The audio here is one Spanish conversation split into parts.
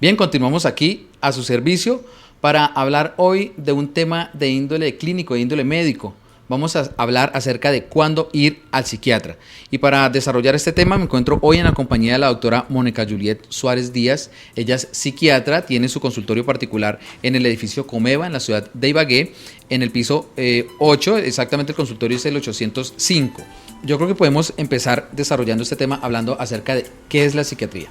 Bien, continuamos aquí a su servicio para hablar hoy de un tema de índole clínico, de índole médico. Vamos a hablar acerca de cuándo ir al psiquiatra. Y para desarrollar este tema me encuentro hoy en la compañía de la doctora Mónica Juliet Suárez Díaz. Ella es psiquiatra, tiene su consultorio particular en el edificio Comeva, en la ciudad de Ibagué, en el piso 8, exactamente el consultorio es el 805. Yo creo que podemos empezar desarrollando este tema hablando acerca de qué es la psiquiatría.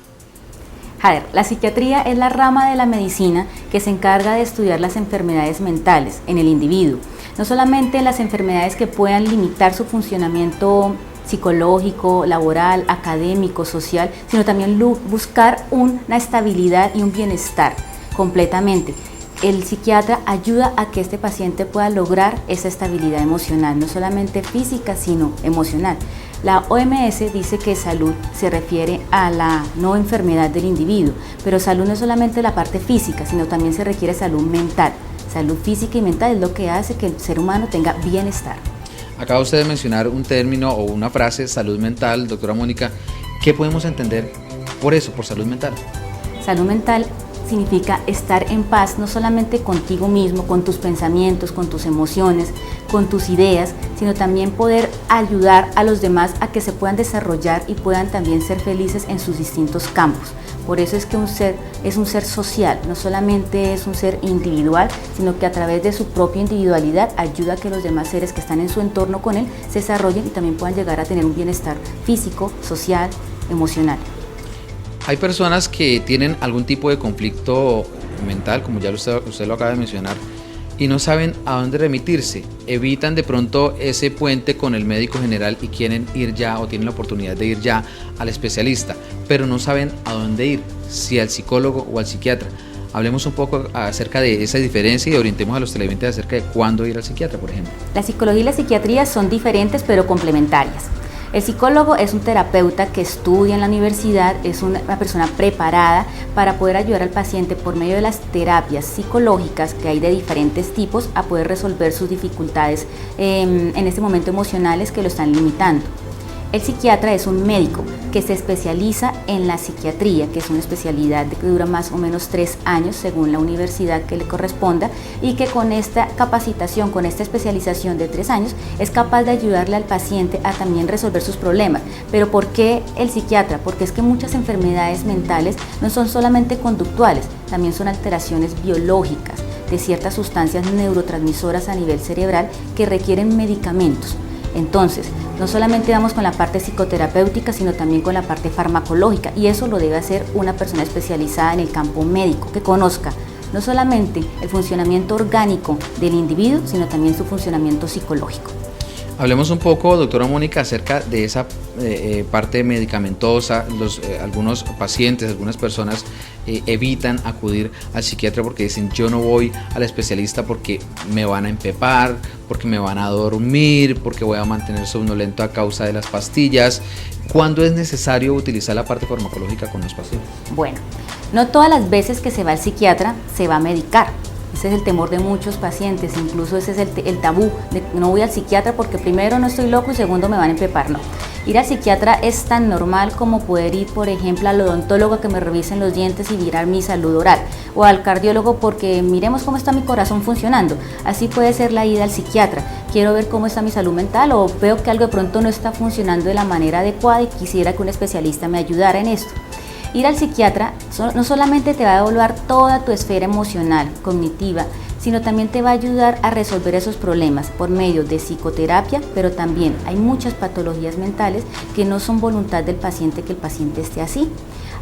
Jader, la psiquiatría es la rama de la medicina que se encarga de estudiar las enfermedades mentales en el individuo. No solamente las enfermedades que puedan limitar su funcionamiento psicológico, laboral, académico, social, sino también buscar una estabilidad y un bienestar completamente. El psiquiatra ayuda a que este paciente pueda lograr esa estabilidad emocional, no solamente física, sino emocional. La OMS dice que salud se refiere a la no enfermedad del individuo, pero salud no es solamente la parte física, sino también se requiere salud mental. Salud física y mental es lo que hace que el ser humano tenga bienestar. Acaba usted de mencionar un término o una frase, salud mental, doctora Mónica. ¿Qué podemos entender por eso, por salud mental? Salud mental significa estar en paz no solamente contigo mismo, con tus pensamientos, con tus emociones, con tus ideas, sino también poder ayudar a los demás a que se puedan desarrollar y puedan también ser felices en sus distintos campos. Por eso es que un ser es un ser social, no solamente es un ser individual, sino que a través de su propia individualidad ayuda a que los demás seres que están en su entorno con él se desarrollen y también puedan llegar a tener un bienestar físico, social, emocional. Hay personas que tienen algún tipo de conflicto mental, como ya usted lo acaba de mencionar, y no saben a dónde remitirse. Evitan de pronto ese puente con el médico general y quieren ir ya o tienen la oportunidad de ir ya al especialista, pero no saben a dónde ir, si al psicólogo o al psiquiatra. Hablemos un poco acerca de esa diferencia y orientemos a los televidentes acerca de cuándo ir al psiquiatra, por ejemplo. La psicología y la psiquiatría son diferentes pero complementarias. El psicólogo es un terapeuta que estudia en la universidad, es una persona preparada para poder ayudar al paciente por medio de las terapias psicológicas que hay de diferentes tipos a poder resolver sus dificultades en este momento emocionales que lo están limitando. El psiquiatra es un médico que se especializa en la psiquiatría, que es una especialidad que dura más o menos 3 años según la universidad que le corresponda y que con esta capacitación, con esta especialización de 3 años, es capaz de ayudarle al paciente a también resolver sus problemas. ¿Pero por qué el psiquiatra? Porque es que muchas enfermedades mentales no son solamente conductuales, también son alteraciones biológicas de ciertas sustancias neurotransmisoras a nivel cerebral que requieren medicamentos. Entonces, no solamente vamos con la parte psicoterapéutica, sino también con la parte farmacológica, y eso lo debe hacer una persona especializada en el campo médico, que conozca no solamente el funcionamiento orgánico del individuo, sino también su funcionamiento psicológico. Hablemos un poco, doctora Mónica, acerca de esa parte medicamentosa. Algunos pacientes, algunas personas evitan acudir al psiquiatra porque dicen yo no voy al especialista porque me van a empepar, porque me van a dormir, porque voy a mantener somnolento a causa de las pastillas. ¿Cuándo es necesario utilizar la parte farmacológica con los pacientes? Bueno, no todas las veces que se va al psiquiatra se va a medicar. Ese es el temor de muchos pacientes, incluso ese es el tabú, de no voy al psiquiatra porque primero no estoy loco y segundo me van a empepar. No. Ir al psiquiatra es tan normal como poder ir, por ejemplo, al odontólogo a que me revisen los dientes y mirar mi salud oral, o al cardiólogo porque miremos cómo está mi corazón funcionando. Así puede ser la ida al psiquiatra. Quiero ver cómo está mi salud mental o veo que algo de pronto no está funcionando de la manera adecuada y quisiera que un especialista me ayudara en esto. Ir al psiquiatra no solamente te va a evaluar toda tu esfera emocional, cognitiva, sino también te va a ayudar a resolver esos problemas por medio de psicoterapia, pero también hay muchas patologías mentales que no son voluntad del paciente que el paciente esté así.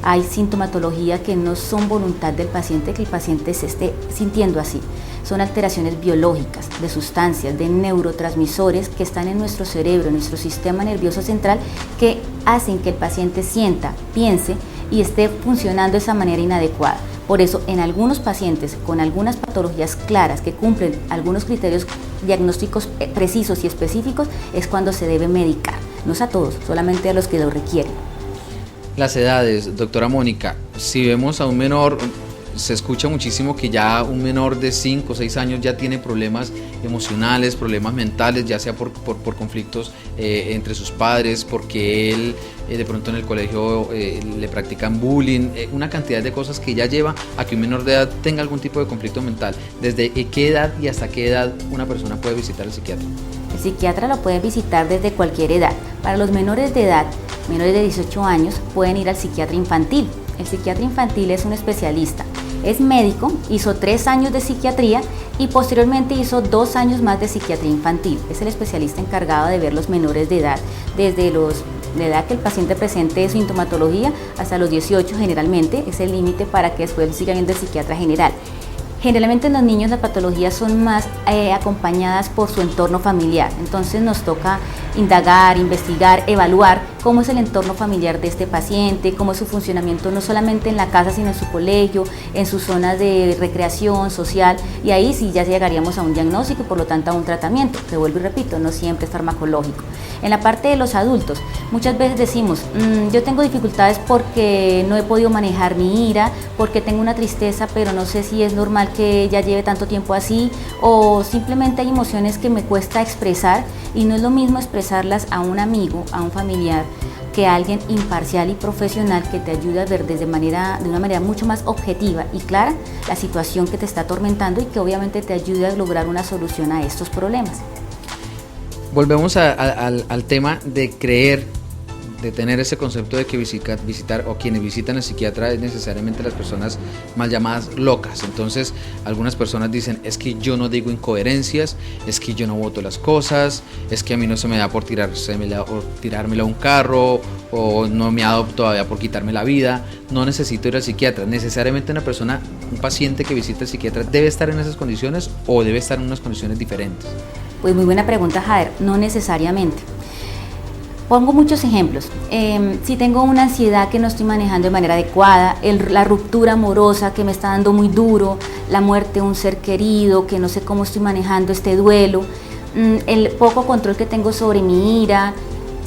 Hay sintomatología que no son voluntad del paciente que el paciente se esté sintiendo así. Son alteraciones biológicas, de sustancias, de neurotransmisores que están en nuestro cerebro, en nuestro sistema nervioso central, que hacen que el paciente sienta, piense y esté funcionando de esa manera inadecuada. Por eso, en algunos pacientes con algunas patologías claras que cumplen algunos criterios diagnósticos precisos y específicos, es cuando se debe medicar. No es a todos, solamente a los que lo requieren. Las edades, doctora Mónica, si vemos a un menor, se escucha muchísimo que ya un menor de 5 o 6 años ya tiene problemas emocionales, problemas mentales, ya sea por conflictos entre sus padres, porque él de pronto en el colegio le practican bullying, una cantidad de cosas que ya lleva a que un menor de edad tenga algún tipo de conflicto mental. ¿Desde qué edad y hasta qué edad una persona puede visitar al psiquiatra? El psiquiatra lo puede visitar desde cualquier edad. Para los menores de edad, menores de 18 años, pueden ir al psiquiatra infantil. El psiquiatra infantil es un especialista, es médico, hizo 3 años de psiquiatría y posteriormente hizo 2 años más de psiquiatría infantil. Es el especialista encargado de ver los menores de edad, desde la edad que el paciente presente sintomatología hasta los 18 generalmente, es el límite para que después siga viendo el psiquiatra general. Generalmente en los niños las patologías son más acompañadas por su entorno familiar, entonces nos toca indagar, investigar, evaluar cómo es el entorno familiar de este paciente, cómo es su funcionamiento no solamente en la casa sino en su colegio, en sus zonas de recreación social, y ahí sí ya llegaríamos a un diagnóstico y por lo tanto a un tratamiento, que vuelvo y repito, no siempre es farmacológico. En la parte de los adultos, muchas veces decimos, yo tengo dificultades porque no he podido manejar mi ira, porque tengo una tristeza pero no sé si es normal que ya lleve tanto tiempo así, o simplemente hay emociones que me cuesta expresar y no es lo mismo expresarlas a un amigo, a un familiar, que a alguien imparcial y profesional que te ayude a ver de una manera mucho más objetiva y clara la situación que te está atormentando y que obviamente te ayude a lograr una solución a estos problemas. Volvemos al tema de creer, de tener ese concepto de que visitar o quienes visitan al psiquiatra es necesariamente las personas mal llamadas locas. Entonces algunas personas dicen, es que yo no digo incoherencias, es que yo no boto las cosas, es que a mí no se me da por tirármela a un carro, o no me ha dado todavía por quitarme la vida, no necesito ir al psiquiatra. Necesariamente un paciente que visita al psiquiatra debe estar en esas condiciones o debe estar en unas condiciones diferentes. Pues muy buena pregunta, Jader, no necesariamente. Pongo muchos ejemplos. Si tengo una ansiedad que no estoy manejando de manera adecuada, la ruptura amorosa que me está dando muy duro, la muerte de un ser querido, que no sé cómo estoy manejando este duelo, el poco control que tengo sobre mi ira,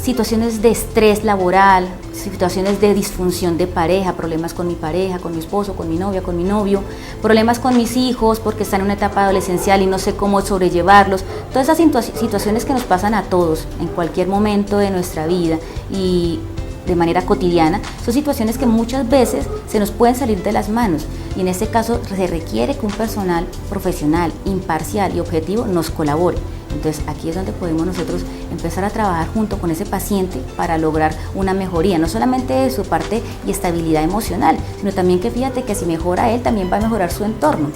situaciones de estrés laboral, situaciones de disfunción de pareja, problemas con mi pareja, con mi esposo, con mi novia, con mi novio, problemas con mis hijos porque están en una etapa adolescencial y no sé cómo sobrellevarlos. Todas esas situaciones que nos pasan a todos en cualquier momento de nuestra vida y de manera cotidiana, son situaciones que muchas veces se nos pueden salir de las manos y en este caso se requiere que un personal profesional, imparcial y objetivo nos colabore. Entonces aquí es donde podemos nosotros empezar a trabajar junto con ese paciente para lograr una mejoría, no solamente de su parte y estabilidad emocional, sino también que fíjate que si mejora él, también va a mejorar su entorno.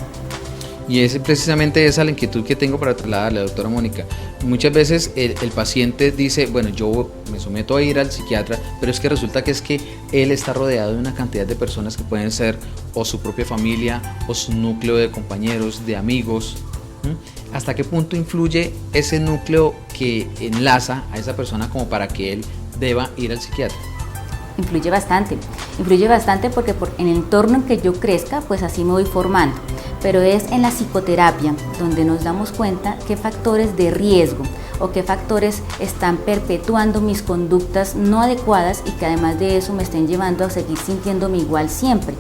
Y es precisamente esa la inquietud que tengo para trasladarle, doctora Mónica. Muchas veces el paciente dice, bueno, yo me someto a ir al psiquiatra, pero es que resulta que él está rodeado de una cantidad de personas que pueden ser o su propia familia o su núcleo de compañeros, de amigos. ¿Hasta qué punto influye ese núcleo que enlaza a esa persona como para que él deba ir al psiquiatra? Influye bastante porque en el entorno en que yo crezca, pues así me voy formando, pero es en la psicoterapia donde nos damos cuenta qué factores de riesgo o qué factores están perpetuando mis conductas no adecuadas y que además de eso me estén llevando a seguir sintiéndome igual siempre.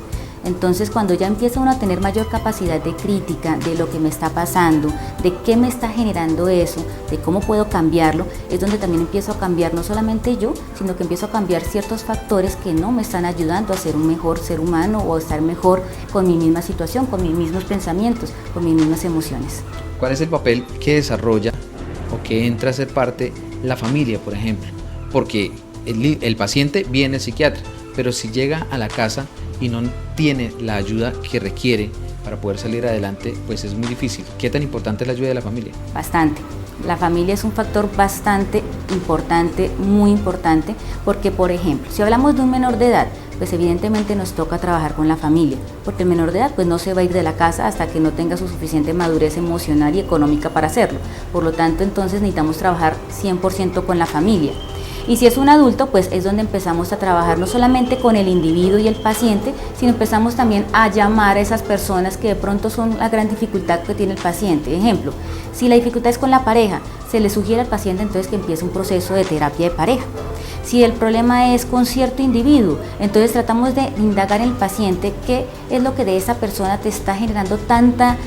Entonces cuando ya empieza uno a tener mayor capacidad de crítica de lo que me está pasando, de qué me está generando eso, de cómo puedo cambiarlo, es donde también empiezo a cambiar no solamente yo, sino que empiezo a cambiar ciertos factores que no me están ayudando a ser un mejor ser humano o a estar mejor con mi misma situación, con mis mismos pensamientos, con mis mismas emociones. ¿Cuál es el papel que desarrolla o que entra a ser parte la familia, por ejemplo? Porque el paciente viene al psiquiatra, pero si llega a la casa y no tiene la ayuda que requiere para poder salir adelante, pues es muy difícil. ¿Qué tan importante es la ayuda de la familia? Bastante. La familia es un factor bastante importante, muy importante, porque por ejemplo, si hablamos de un menor de edad, pues evidentemente nos toca trabajar con la familia, porque el menor de edad pues no se va a ir de la casa hasta que no tenga su suficiente madurez emocional y económica para hacerlo. Por lo tanto, entonces necesitamos trabajar 100% con la familia. Y si es un adulto, pues es donde empezamos a trabajar no solamente con el individuo y el paciente, sino empezamos también a llamar a esas personas que de pronto son la gran dificultad que tiene el paciente. Ejemplo, si la dificultad es con la pareja, se le sugiere al paciente entonces que empiece un proceso de terapia de pareja. Si el problema es con cierto individuo, entonces tratamos de indagar en el paciente qué es lo que de esa persona te está generando tanta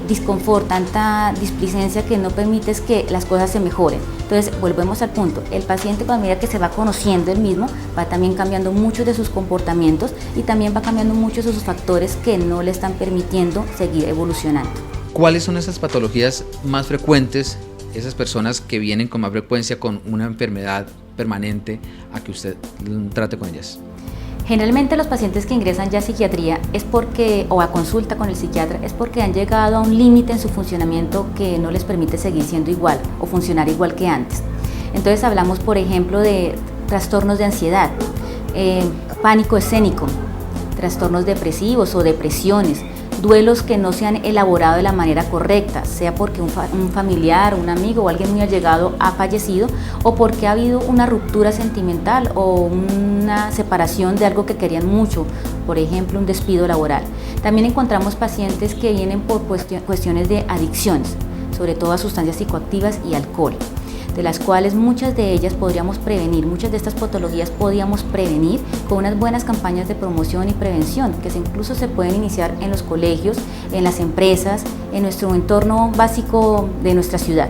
disconfort, tanta displicencia que no permites que las cosas se mejoren. Entonces volvemos al punto, el paciente cuando medida que se va conociendo él mismo va también cambiando muchos de sus comportamientos y también va cambiando muchos de sus factores que no le están permitiendo seguir evolucionando. ¿Cuáles son esas patologías más frecuentes, esas personas que vienen con más frecuencia con una enfermedad permanente a que usted trate con ellas? Generalmente los pacientes que ingresan ya a psiquiatría es porque, o a consulta con el psiquiatra, es porque han llegado a un límite en su funcionamiento que no les permite seguir siendo igual o funcionar igual que antes. Entonces hablamos, por ejemplo, de trastornos de ansiedad, pánico escénico, trastornos depresivos o depresiones, duelos que no se han elaborado de la manera correcta, sea porque un familiar, un amigo o alguien muy allegado ha fallecido o porque ha habido una ruptura sentimental o una separación de algo que querían mucho, por ejemplo un despido laboral. También encontramos pacientes que vienen por cuestiones de adicciones, sobre todo a sustancias psicoactivas y alcohol, de las cuales muchas de ellas podríamos prevenir, muchas de estas patologías podíamos prevenir con unas buenas campañas de promoción y prevención, que incluso se pueden iniciar en los colegios, en las empresas, en nuestro entorno básico de nuestra ciudad.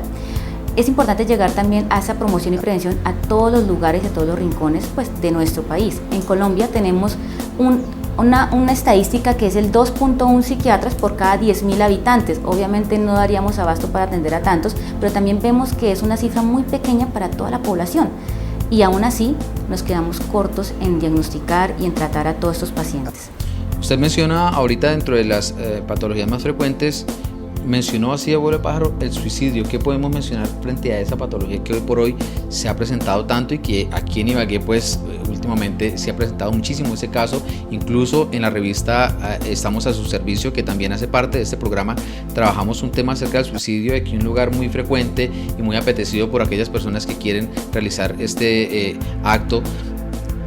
Es importante llegar también a esa promoción y prevención a todos los lugares y a todos los rincones de nuestro país. En Colombia tenemos una estadística que es el 2.1 psiquiatras por cada 10.000 habitantes. Obviamente no daríamos abasto para atender a tantos, pero también vemos que es una cifra muy pequeña para toda la población. Y aún así nos quedamos cortos en diagnosticar y en tratar a todos estos pacientes. Usted menciona ahorita dentro de las patologías más frecuentes, mencionó así de vuelo de pájaro el suicidio. ¿Qué podemos mencionar frente a esa patología que hoy por hoy se ha presentado tanto y que aquí en Ibagué pues últimamente se ha presentado muchísimo ese caso? Incluso en la revista Estamos a su servicio, que también hace parte de este programa, trabajamos un tema acerca del suicidio, de que un lugar muy frecuente y muy apetecido por aquellas personas que quieren realizar este acto,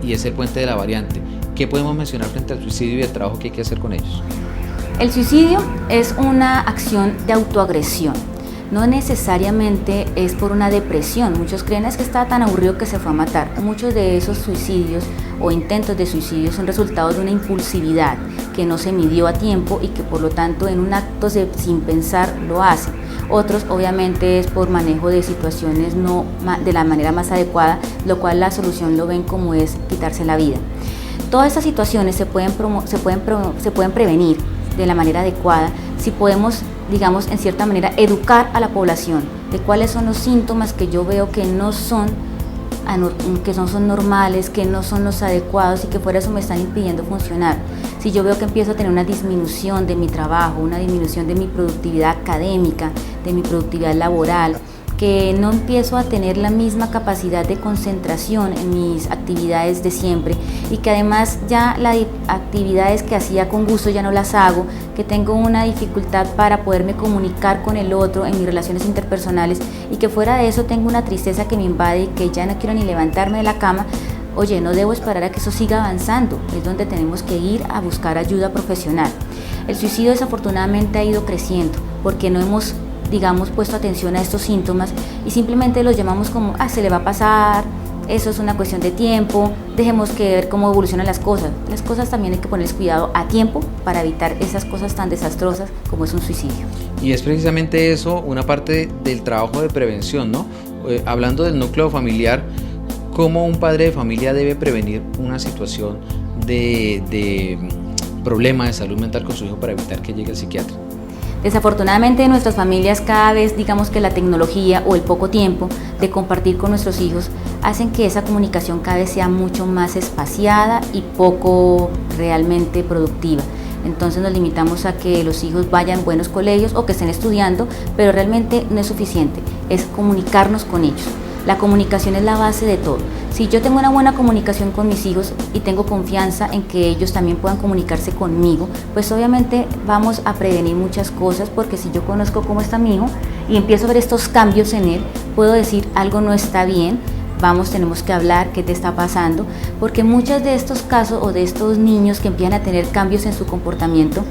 y es el puente de la variante. ¿Qué podemos mencionar frente al suicidio y el trabajo que hay que hacer con ellos? El suicidio es una acción de autoagresión, no necesariamente es por una depresión. Muchos creen es que está tan aburrido que se fue a matar. Muchos de esos suicidios o intentos de suicidio son resultados de una impulsividad que no se midió a tiempo y que por lo tanto en un acto sin pensar lo hace. Otros obviamente es por manejo de situaciones no de la manera más adecuada, lo cual la solución lo ven como es quitarse la vida. Todas estas situaciones se pueden prevenir de la manera adecuada si podemos, digamos, en cierta manera educar a la población de cuáles son los síntomas que yo veo que no son normales, que no son los adecuados y que fuera eso me están impidiendo funcionar. Si yo veo que empiezo a tener una disminución de mi trabajo, una disminución de mi productividad académica, de mi productividad laboral, que no empiezo a tener la misma capacidad de concentración en mis actividades de siempre y que además ya las actividades que hacía con gusto ya no las hago, que tengo una dificultad para poderme comunicar con el otro en mis relaciones interpersonales y que fuera de eso tengo una tristeza que me invade y que ya no quiero ni levantarme de la cama. Oye, no debo esperar a que eso siga avanzando, es donde tenemos que ir a buscar ayuda profesional. El suicidio desafortunadamente ha ido creciendo porque no hemos puesto atención a estos síntomas y simplemente los llamamos como, se le va a pasar, eso es una cuestión de tiempo, dejemos que ver cómo evolucionan las cosas. Las cosas también hay que ponerles cuidado a tiempo para evitar esas cosas tan desastrosas como es un suicidio. Y es precisamente eso una parte del trabajo de prevención, ¿no? Hablando del núcleo familiar, ¿cómo un padre de familia debe prevenir una situación de problema de salud mental con su hijo para evitar que llegue el psiquiatra? Desafortunadamente en nuestras familias cada vez que la tecnología o el poco tiempo de compartir con nuestros hijos hacen que esa comunicación cada vez sea mucho más espaciada y poco realmente productiva. Entonces nos limitamos a que los hijos vayan a buenos colegios o que estén estudiando, pero realmente no es suficiente, es comunicarnos con ellos. La comunicación es la base de todo. Si yo tengo una buena comunicación con mis hijos y tengo confianza en que ellos también puedan comunicarse conmigo, pues obviamente vamos a prevenir muchas cosas, porque si yo conozco cómo está mi hijo y empiezo a ver estos cambios en él, puedo decir algo no está bien, tenemos que hablar, qué te está pasando, porque muchos de estos casos o de estos niños que empiezan a tener cambios en su comportamiento,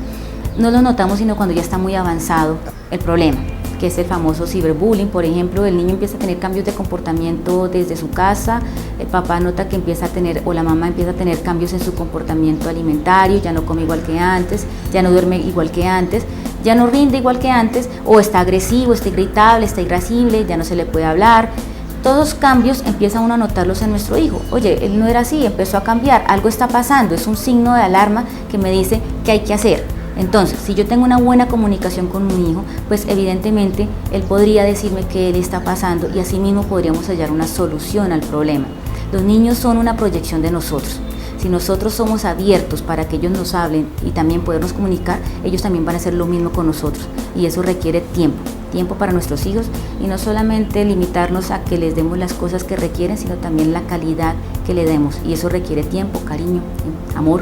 no los notamos sino cuando ya está muy avanzado el problema, que es el famoso ciberbullying. Por ejemplo, el niño empieza a tener cambios de comportamiento desde su casa, el papá nota que empieza a tener, o la mamá empieza a tener cambios en su comportamiento alimentario, ya no come igual que antes, ya no duerme igual que antes, ya no rinde igual que antes, o está agresivo, está irritable, está irascible, ya no se le puede hablar. Todos los cambios empieza uno a notarlos en nuestro hijo. Oye, él no era así, empezó a cambiar, algo está pasando, es un signo de alarma que me dice qué hay que hacer. Entonces, si yo tengo una buena comunicación con mi hijo, pues evidentemente él podría decirme qué le está pasando y así mismo podríamos hallar una solución al problema. Los niños son una proyección de nosotros. Si nosotros somos abiertos para que ellos nos hablen y también podernos comunicar, ellos también van a hacer lo mismo con nosotros y eso requiere tiempo para nuestros hijos y no solamente limitarnos a que les demos las cosas que requieren, sino también la calidad que le demos y eso requiere tiempo, cariño, amor.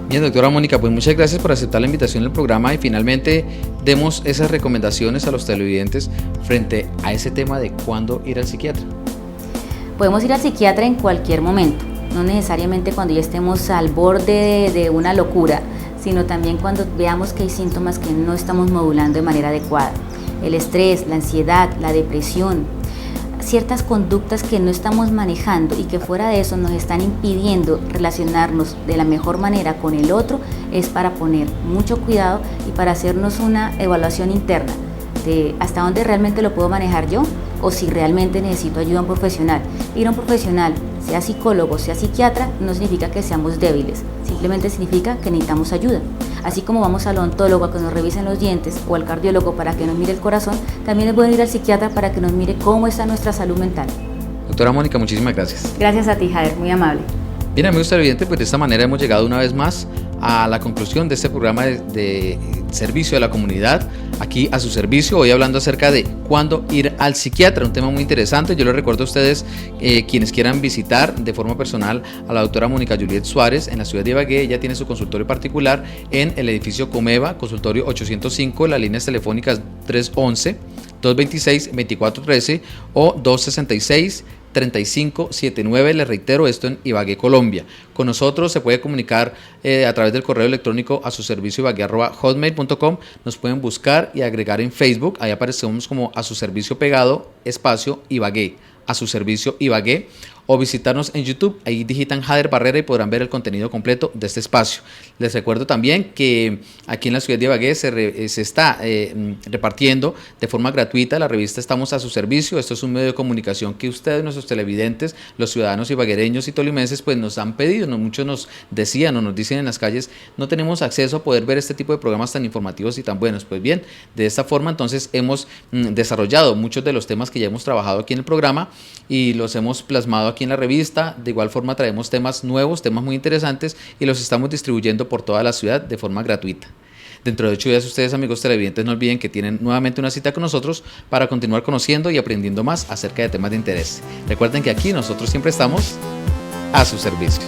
Bien, doctora Mónica, pues muchas gracias por aceptar la invitación del programa y finalmente demos esas recomendaciones a los televidentes frente a ese tema de cuándo ir al psiquiatra. Podemos ir al psiquiatra en cualquier momento, no necesariamente cuando ya estemos al borde de una locura, sino también cuando veamos que hay síntomas que no estamos modulando de manera adecuada. El estrés, la ansiedad, la depresión, ciertas conductas que no estamos manejando y que fuera de eso nos están impidiendo relacionarnos de la mejor manera con el otro, es para poner mucho cuidado y para hacernos una evaluación interna de hasta dónde realmente lo puedo manejar yo o si realmente necesito ayuda a un profesional. Ir a un profesional, sea psicólogo, sea psiquiatra, no significa que seamos débiles, simplemente significa que necesitamos ayuda. Así como vamos al odontólogo a que nos revisen los dientes o al cardiólogo para que nos mire el corazón, también es bueno ir al psiquiatra para que nos mire cómo está nuestra salud mental. Doctora Mónica, muchísimas gracias. Gracias a ti, Jader, muy amable. Bien, amigos televidentes, pues de esta manera hemos llegado una vez más a la conclusión de este programa de servicio a la comunidad, aquí a su servicio, hoy hablando acerca de cuándo ir al psiquiatra, un tema muy interesante. Yo les recuerdo a ustedes, quienes quieran visitar de forma personal a la doctora Mónica Juliet Suárez en la ciudad de Ibagué. Ella tiene su consultorio particular en el edificio Comeva, consultorio 805, las líneas telefónicas 311-226-2413 o 266-3579, les reitero, esto en Ibagué, Colombia. Con nosotros se puede comunicar a través del correo electrónico a su servicio ibagué@hotmail.com. Nos pueden buscar y agregar en Facebook, ahí aparecemos como a su servicio pegado, espacio Ibagué, a su servicio Ibagué, o visitarnos en YouTube, ahí digitan Jader Barrera y podrán ver el contenido completo de este espacio. Les recuerdo también que aquí en la ciudad de Ibagué se está repartiendo de forma gratuita la revista Estamos a su servicio. Esto es un medio de comunicación que ustedes, nuestros televidentes, los ciudadanos ibaguereños y tolimenses, pues nos han pedido. Muchos nos decían o nos dicen en las calles, no tenemos acceso a poder ver este tipo de programas tan informativos y tan buenos. Pues bien, de esta forma entonces hemos desarrollado muchos de los temas que ya hemos trabajado aquí en el programa y los hemos plasmado aquí en la revista. De igual forma traemos temas nuevos, temas muy interesantes y los estamos distribuyendo por toda la ciudad de forma gratuita. Dentro de 8 días ustedes, amigos televidentes, no olviden que tienen nuevamente una cita con nosotros para continuar conociendo y aprendiendo más acerca de temas de interés. Recuerden que aquí nosotros siempre estamos a su servicio.